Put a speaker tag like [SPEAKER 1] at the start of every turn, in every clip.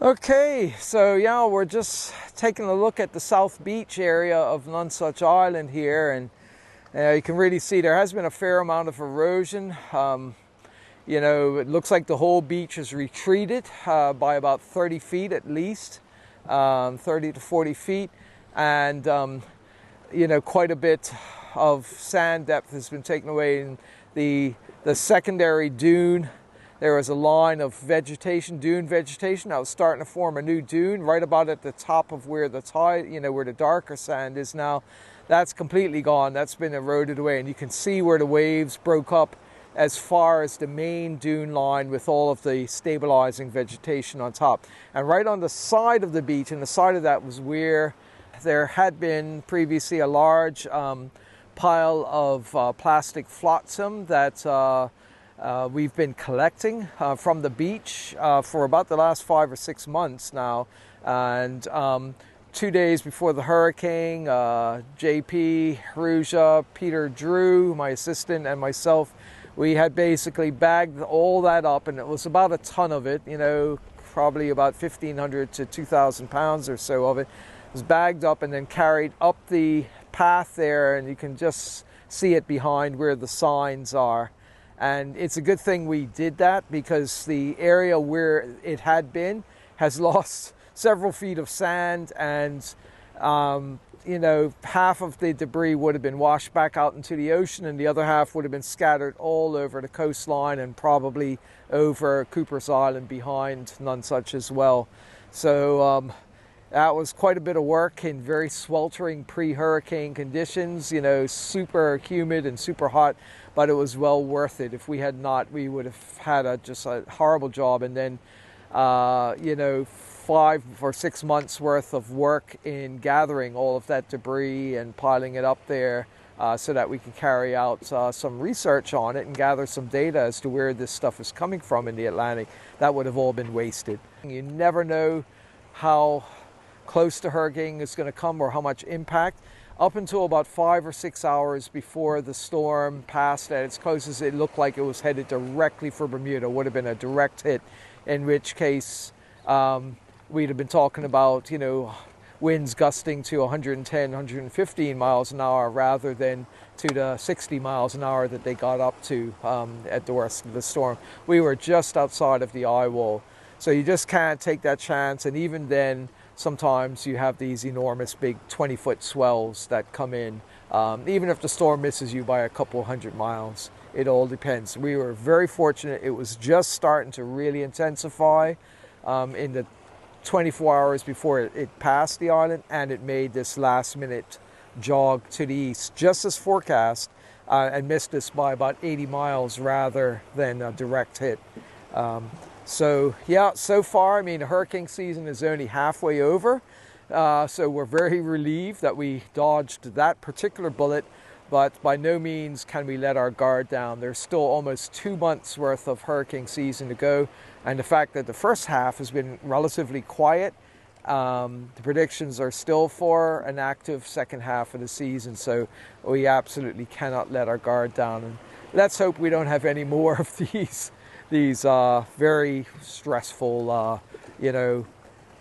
[SPEAKER 1] Okay, so yeah, we're just taking a look at the South Beach area of Nonsuch Island here, and you can really see there has been a fair amount of erosion. You know, it looks like the whole beach has retreated by about 30 feet at least, 30 to 40 feet, and you know, quite a bit of sand depth has been taken away in the secondary dune. There was a line of vegetation, dune vegetation, that was starting to form a new dune right about at the top of where the tide, you know, where the darker sand is now. That's completely gone. That's been eroded away, and you can see where the waves broke up as far as the main dune line with all of the stabilizing vegetation on top. And right on the side of the beach, and the side of that was where there had been previously a large pile of plastic flotsam that we've been collecting from the beach for about the last 5 or 6 months now. And 2 days before the hurricane, JP, Haruja, Peter Drew, my assistant, and myself, we had basically bagged all that up, and it was about a ton of it, you know, probably about 1,500 to 2,000 pounds or so of it. It was bagged up and then carried up the path there, and you can just see it behind where the signs are. And it's a good thing we did that, because the area where it had been has lost several feet of sand, and you know, half of the debris would have been washed back out into the ocean, and the other half would have been scattered all over the coastline and probably over Cooper's Island behind Nonsuch as well. So that was quite a bit of work in very sweltering pre-hurricane conditions, you know, super humid and super hot, but it was well worth it. If we had not, we would have had just a horrible job. And then, you know, 5 or 6 months worth of work in gathering all of that debris and piling it up there so that we could carry out some research on it and gather some data as to where this stuff is coming from in the Atlantic. That would have all been wasted. You never know how close the hurricane is going to come or how much impact. Up until about 5 or 6 hours before the storm passed at its closest, it looked like it was headed directly for Bermuda. It would have been a direct hit, in which case we'd have been talking about, you know, winds gusting to 110, 115 miles an hour rather than to the 60 miles an hour that they got up to at the worst of the storm. We were just outside of the eye wall. So you just can't take that chance, and even then, sometimes you have these enormous big 20-foot swells that come in. Even if the storm misses you by a couple hundred miles, it all depends. We were very fortunate. It was just starting to really intensify in the 24 hours before it passed the island, and it made this last-minute jog to the east, just as forecast, and missed us by about 80 miles rather than a direct hit. So yeah, so far, I mean, the hurricane season is only halfway over, so we're very relieved that we dodged that particular bullet, but by no means can we let our guard down. There's still almost 2 months worth of hurricane season to go, and the fact that the first half has been relatively quiet, the predictions are still for an active second half of the season, so we absolutely cannot let our guard down. And let's hope we don't have any more of these very stressful, you know,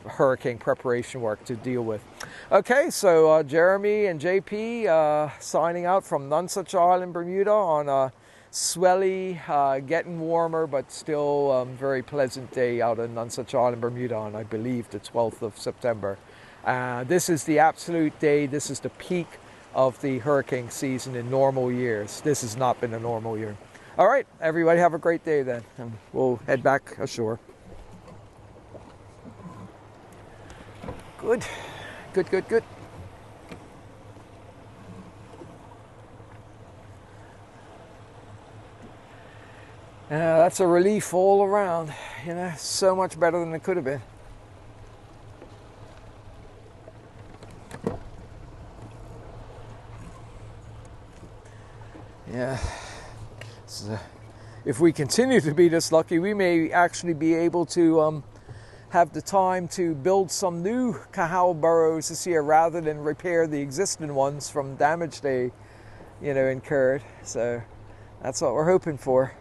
[SPEAKER 1] hurricane preparation work to deal with. Okay, so Jeremy and JP signing out from Nonsuch Island, Bermuda, on a swelly, getting warmer, but still very pleasant day out in Nonsuch Island, Bermuda, on, I believe, the 12th of September. This is the absolute day. This is the peak of the hurricane season in normal years. This has not been a normal year. All right, everybody have a great day then, and we'll head back ashore. Good, good, good, good. That's a relief all around, you know, so much better than it could have been. Yeah. So if we continue to be this lucky, we may actually be able to have the time to build some new Kahau burrows this year rather than repair the existing ones from damage they, you know, incurred. So that's what we're hoping for,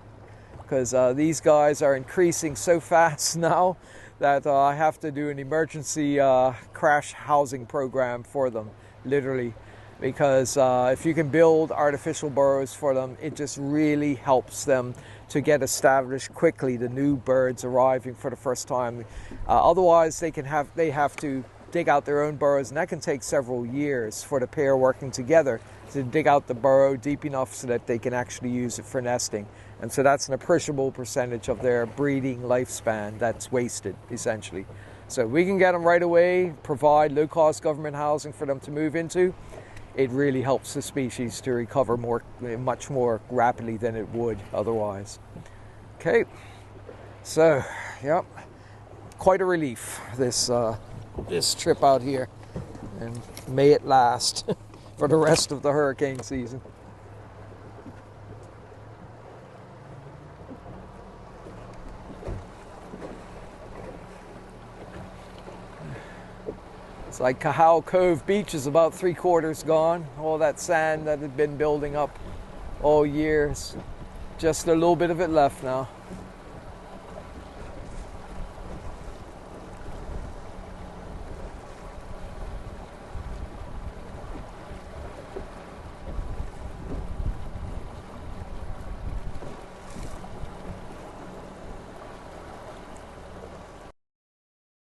[SPEAKER 1] because these guys are increasing so fast now that I have to do an emergency crash housing program for them, literally. Because if you can build artificial burrows for them, it just really helps them to get established quickly, the new birds arriving for the first time. Otherwise, they have to dig out their own burrows, and that can take several years for the pair working together to dig out the burrow deep enough so that they can actually use it for nesting. And so that's an appreciable percentage of their breeding lifespan that's wasted, essentially. So we can get them right away, provide low-cost government housing for them to move into. It really helps the species to recover much more rapidly than it would otherwise. Okay, so, yep, quite a relief, this trip out here, and may it last for the rest of the hurricane season. It's like Cahal Cove Beach is about 3/4 gone. All that sand that had been building up all years, just a little bit of it left now.